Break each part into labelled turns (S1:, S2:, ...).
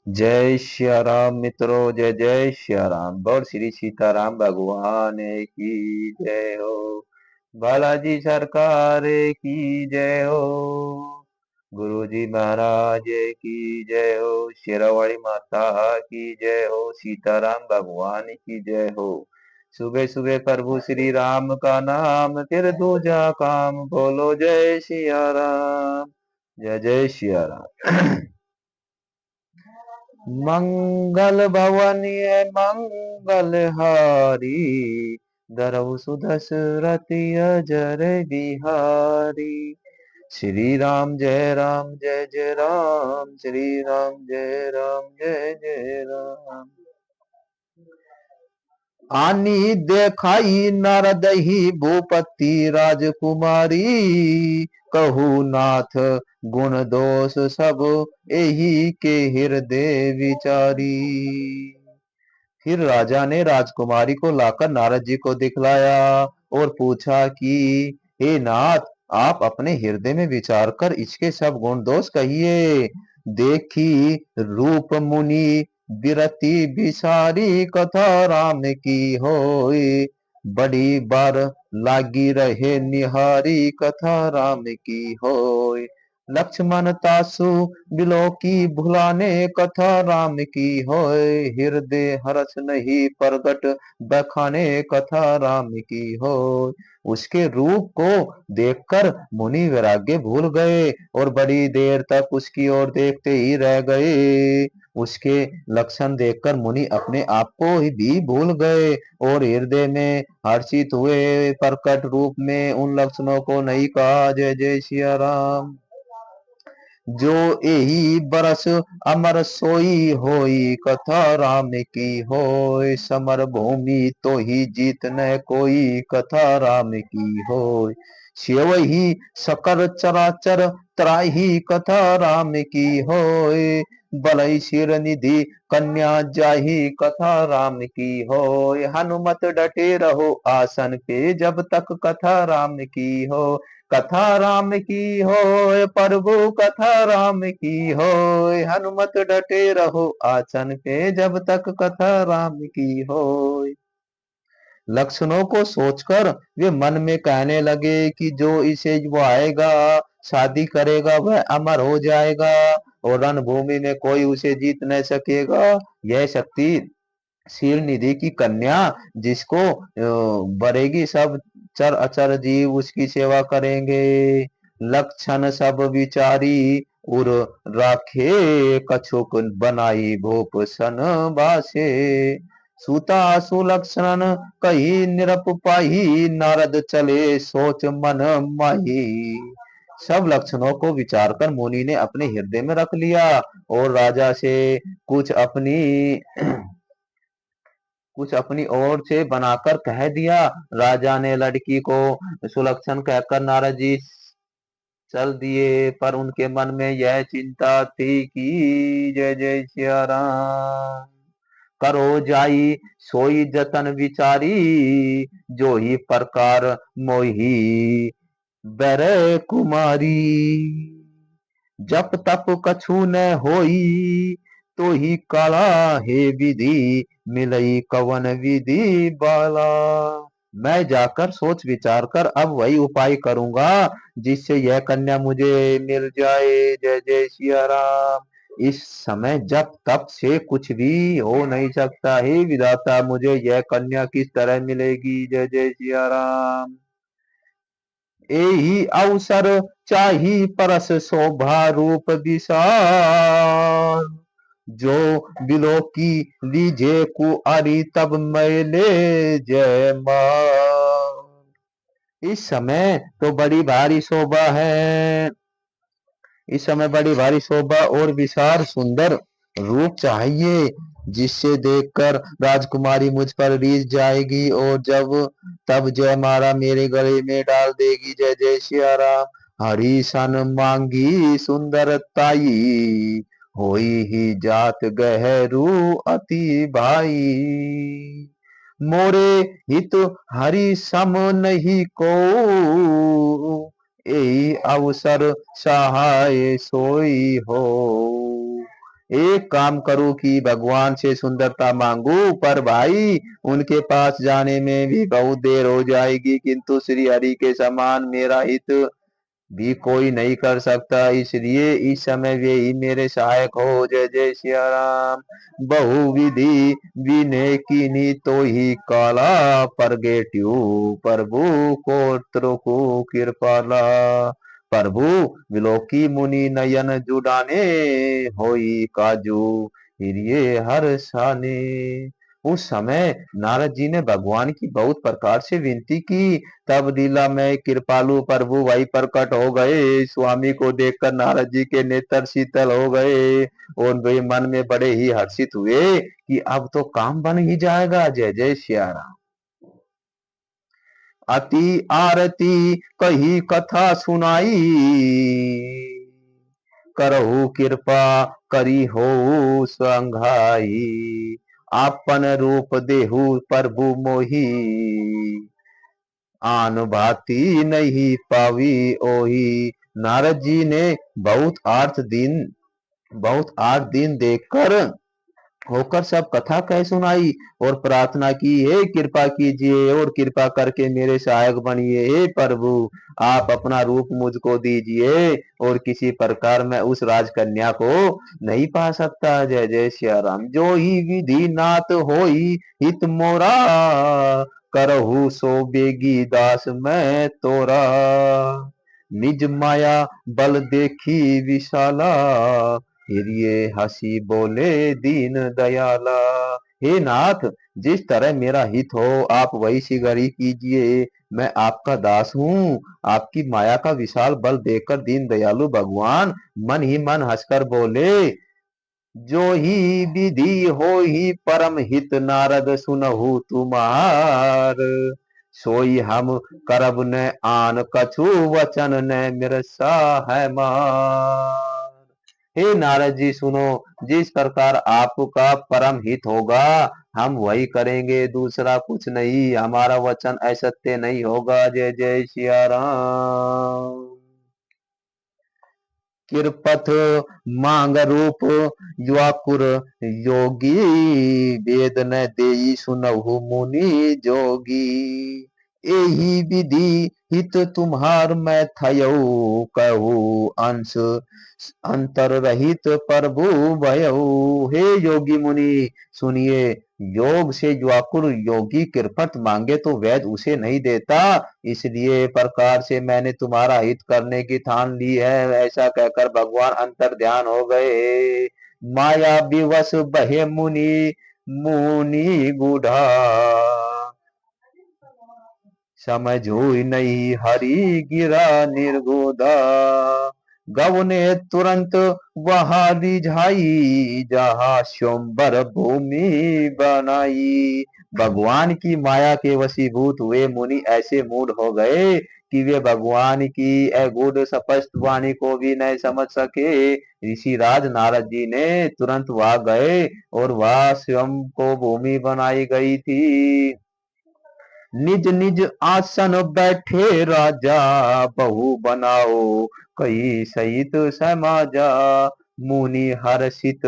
S1: जय सिया राम मित्रों, जय जय सिया राम। बोल श्री सीताराम भगवान की जय हो। बालाजी सरकार की जय हो। गुरु जी महाराज की जय हो। शेरावाली माता की जय हो। सीताराम भगवान की जय हो। सुबह सुबह प्रभु श्री राम का नाम, फिर दूजा काम, बोलो जय सिया राम। जय जय सिया राम। मंगल भवनीय मंगल हारी, धरऊ सुदशरथ अजर बिहारी। श्री राम जय राम जय जय राम, श्री राम जय राम जय जय राम। आनी देखाई नारदही भूपति राजकुमारी, कहू नाथ गुण दोष सब यही के हृदय विचारी। फिर राजा ने राजकुमारी को लाकर नारद जी को दिखलाया और पूछा कि हे नाथ, आप अपने हृदय में विचार कर इसके सब गुण दोष कहिए। देखी रूप मुनि बिरति बिसारी, कथा राम की होय, बड़ी बार लागी रहे निहारी, कथा राम की होय। लक्ष्मण तासु बिलो की भुलाने, कथा राम की होय, हृदय हर्ष नहीं प्रगट बखाने, कथा राम की होय। उसके रूप को देखकर मुनि वैराग्य भूल गए और बड़ी देर तक उसकी ओर देखते ही रह गए। उसके लक्षण देखकर मुनि अपने आप को ही भी भूल गए और हृदय में हर्षित हुए। प्रकट रूप में उन लक्षणों को नहीं कहा। जय जय सिया राम। जो यही बरस अमर सोई होई, कथा राम की होय, समर भूमि तो ही जीत न कोई, कथा राम की होय। शिव ही सकल चराचर त्राही, कथा राम की होय, बलई सिर निधि कन्या जाही, कथा राम की होय। हनुमत डटे रहो आसन पे, जब तक कथा राम की हो, कथा राम की होय, प्रभु कथा राम की होय। हनुमत डटे रहो आसन पे, जब तक कथा राम की होय। लक्षणों को सोचकर वे मन में कहने लगे कि जो इसे वो आएगा, शादी करेगा, वह अमर हो जाएगा और रणभूमि में कोई उसे जीत न सकेगा। यह शक्ति शील निधि की कन्या, जिसको बरेगी सब चर अचर जीव उसकी सेवा करेंगे। लक्षण सब विचारी उर राखे, कछुक बनाई भूप सन बासे। सूता सुलक्षण कही निरपपाही, नारद चले सोच मन माही। सब लक्षणों को विचार कर मुनि ने अपने हृदय में रख लिया और राजा से कुछ अपनी कुछ अपनी ओर से बनाकर कह दिया। राजा ने लड़की को सुलक्षण कहकर नारद जी चल दिए, पर उनके मन में यह चिंता थी कि जय जय सिया राम। करो जाई सोई जतन विचारी, जो ही प्रकार मोही बर कुमारी। जप तप कछु न होई, तो ही काला हे विधि, मिलई कवन विधि बाला। मैं जाकर सोच विचार कर अब वही उपाय करूंगा जिससे यह कन्या मुझे मिल जाए। जय जय सिया राम। इस समय जप तप से कुछ भी हो नहीं सकता। हे विधाता, मुझे यह कन्या किस तरह मिलेगी। जय जय सिया राम। एही अवसर चाही परस शोभा रूप विशाल, जो बिलो की लीजे कुआरी तब मैले जय मां। इस समय तो बड़ी भारी शोभा है। इस समय बड़ी भारी शोभा और विशाल सुंदर रूप चाहिए, जिससे देखकर राजकुमारी मुझ पर रीझ जाएगी और जब तब जय मारा मेरे गले में डाल देगी। जय जय सिया राम। हरी सन मांगी सुंदर ताई, होई ही जात गहरू अति भाई। मोरे हित हरि सम नहीं को, यही अवसर सहाय सोई हो। एक काम करूं कि भगवान से सुंदरता मांगू, पर भाई उनके पास जाने में भी बहुत देर हो जाएगी, किंतु श्री हरि के समान मेरा हित भी कोई नहीं कर सकता, इसलिए इस समय वे ही मेरे सहायक हो। जय जय सिया राम। बहुविधि विनय कीनी तो ही काला, परगेट्यू प्रभु को कृपाला। प्रभु विलोकी मुनि नयन जुडाने, होई काजू हिरिये हर साने। उस समय नारद जी ने भगवान की बहुत प्रकार से विनती की, तब लीला में कृपालु प्रभु वही प्रकट हो गए। स्वामी को देखकर नारद जी के नेत्र शीतल हो गए और वे मन में बड़े ही हर्षित हुए कि अब तो काम बन ही जाएगा। जय जय सिया राम। अति आरती कही कथा सुनाई, करहु कृपा करी हो संघाई। आपन रूप देहु प्रभु मोही, आन भांति नहीं पावी ओही। नारद जी ने बहुत आठ दिन देखकर होकर सब कथा कह सुनाई और प्रार्थना की, हे कृपा कीजिए और कृपा करके मेरे सहायक बनिए। हे प्रभु आप अपना रूप मुझको दीजिए और किसी प्रकार मैं उस राजकन्या को नहीं पा सकता। जय जय सिया राम। जो ही विधि नाथ होई हित मोरा, करहु सो बेगी दास मैं तोरा। निज माया बल देखी विशाला, हिरिये हंसी बोले दीन दयाला। हे नाथ जिस तरह मेरा हित हो आप वही शीघ्र ही कीजिए, मैं आपका दास हूँ। आपकी माया का विशाल बल देखकर दीन दयालु भगवान मन ही मन हंसकर बोले, जो ही विधि हो ही परम हित नारद सुनहु तुम्हार। सोई हम करब न आन कछु वचन न मिरसा है मार। हे नारद जी सुनो, जिस प्रकार आपका परम हित होगा हम वही करेंगे, दूसरा कुछ नहीं, हमारा वचन असत्य नहीं होगा। जय जय सिया राम। किरपथ मांग रूप युवाकुर योगी, वेद न देई सुनहु मुनि जोगी। एही विधि हित तुम्हार मैं थयऊ, कहू अंश अंतर रहित प्रभु भयऊ। हे योगी मुनि सुनिए, योग से व्याकुल योगी कृपत मांगे तो वैद उसे नहीं देता, इसलिए प्रकार से मैंने तुम्हारा हित करने की ठान ली है। ऐसा कहकर भगवान अंतर ध्यान हो गए। माया विवश बहे मुनि मुनि गुढ़ा, समझो नहीं हरि गिरा निर्गोधा। गौ ने तुरंत वहां रिझाई, जहां स्वयंवर भूमि बनाई। भगवान की माया के वशीभूत हुए मुनि ऐसे मूड हो गए कि वे भगवान की अगूढ़ स्पष्ट वाणी को भी नहीं समझ सके। ऋषिराज नारद जी ने तुरंत वहां गए और वहां स्वयं को भूमि बनाई गई थी। निज निज आसन बैठे राजा, बहु बनाओ कई सहित समाजा। मुनि हर्षित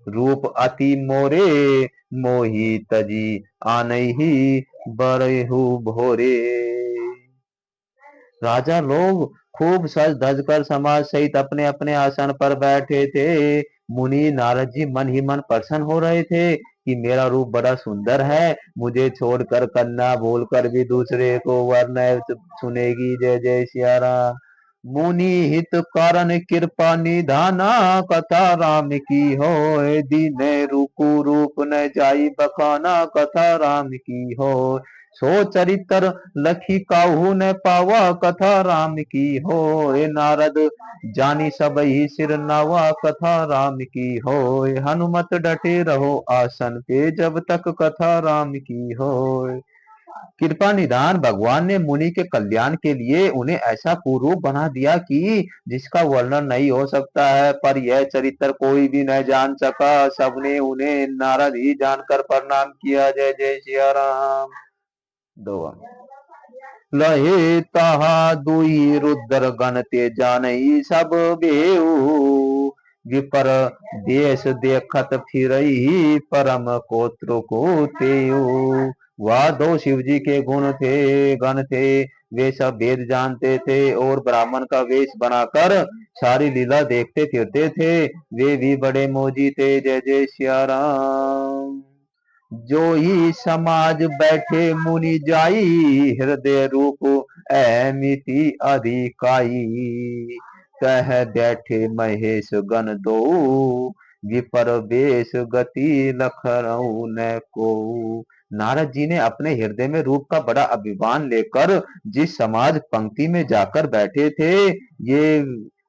S1: रूप अति मोरे, मोहि तजी आनहि बरहु भोरे। राजा लोग खूब सज धज कर समाज सहित अपने अपने आसन पर बैठे थे। मुनि नारद जी मन ही मन प्रसन्न हो रहे थे कि मेरा रूप बड़ा सुंदर है, मुझे छोड़कर कन्या बोलकर भी दूसरे को वरना सुनेगी। जय जय सिया राम। मुनि हित कारण कृपा निधाना, कथा राम की हो दीन रुकु रूप न जाई बखाना। कथा राम की हो सो चरित्र लखी काहू न पावा, कथा राम की हो नारद जानी सब ही सिर नावा। कथा राम की हो हनुमत डटे रहो आसन पे, जब तक कथा राम की हो। कृपा निधान भगवान ने मुनि के कल्याण के लिए उन्हें ऐसा कुरूप बना दिया कि जिसका वर्णन नहीं हो सकता है, पर यह चरित्र कोई भी न जान सका। सबने उन्हें नारद ही जानकर प्रणाम किया। जय जय सिया राम। दो लहे तहा दुई रुद्र गण ते जानई सब बेऊ, विपर देश देखत फिरई परम कोत्र को तेऊ। वह दो शिव जी के गुण थे, गण थे। वे सब वेद जानते थे और ब्राह्मण का वेश बनाकर सारी लीला देखते फिरते थे। वे भी बड़े मौजी थे। जय जय सिया राम। जो ही समाज बैठे मुनि जाई, हृदय रूप अमिति अधिकाई। कह बैठे महेश गण दो, विपर बेश गति लखनऊ न को। नारद जी ने अपने हृदय में रूप का बड़ा अभिमान लेकर जिस समाज पंक्ति में जाकर बैठे थे, ये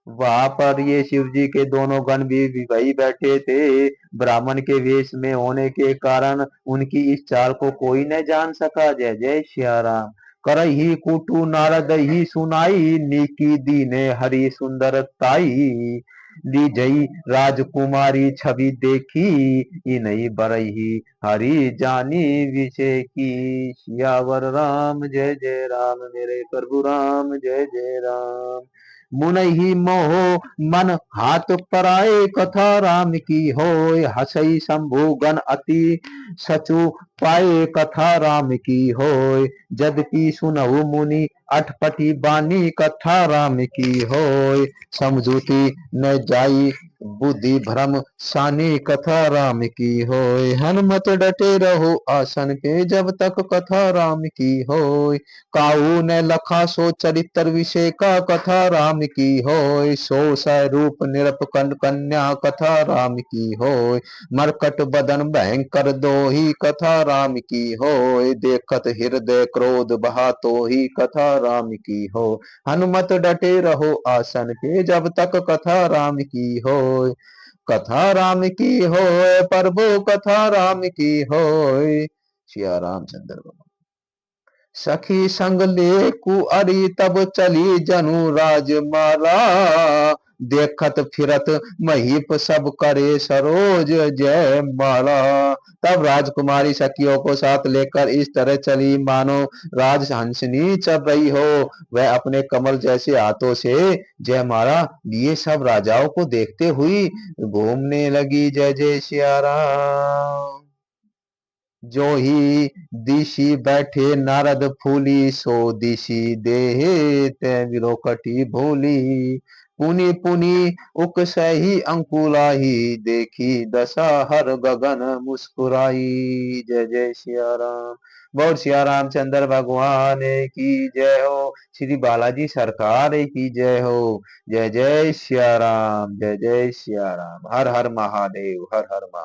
S1: वहां पर ये शिव जी के दोनों गण भी वही बैठे थे। ब्राह्मण के वेश में होने के कारण उनकी इस चाल को कोई न जान सका। जय जय सिया राम। करही कुटु नारद ही सुनाई, नीकी दीने हरि सुंदर ताई। लीजई राजकुमारी छवि देखी, इनई बरही हरि जानी विषय की। सियावर राम जय जय राम, मेरे प्रभु राम जय जय राम। मुनहि मोह मन हाथ पराए, कथा राम की होय। हसई शंभु गण अति सचु पाए, कथा राम की होय। जद्यपि सुनहु मुनि अठपटी बानी, कथा राम की होय। समझूती न जाई बुद्धि भ्रम सानी, कथा राम की होय। हनुमत डटे रहो आसन पे, जब तक कथा राम की होय। काऊ ने लखा सो चरित्र विषय का, कथा राम की होय। सो स्वरूप निरप कन्या, कथा राम की होय। मरकट बदन भयंकर दोही, कथा राम की होय। देखत हृदय क्रोध बहा तो ही, कथा राम की हो। हनुमत डटे रहो आसन पे, जब तक कथा राम की होय। कथा राम की होय प्रभु, कथा राम की होय। सिया रामचंद्र। सखी संग ले कुअरी, तब चली जनु राजमाला। देखत फिरत महीप सब करे सरोज जय माला। तब राजकुमारी सखियों को साथ लेकर इस तरह चली मानो राजहंसिनी चल रही हो। वह अपने कमल जैसे हाथों से जयमाला लिए सब राजाओं को देखते हुई घूमने लगी। जय जय सिया राम। जो ही दिशि बैठे नारद फूली, सो दिशि देहे ते विलोकटी भूली। पुनि पुनि उकसही अंकुलाही, देखी दशा हर गगन मुस्कुराई। जय जय सिया राम। बोल सिया रामचंद्र भगवान की जय हो। श्री बालाजी सरकार की जय हो। जय जय सिया राम, जय जय सिया राम। हर हर महादेव, हर हर महादेव।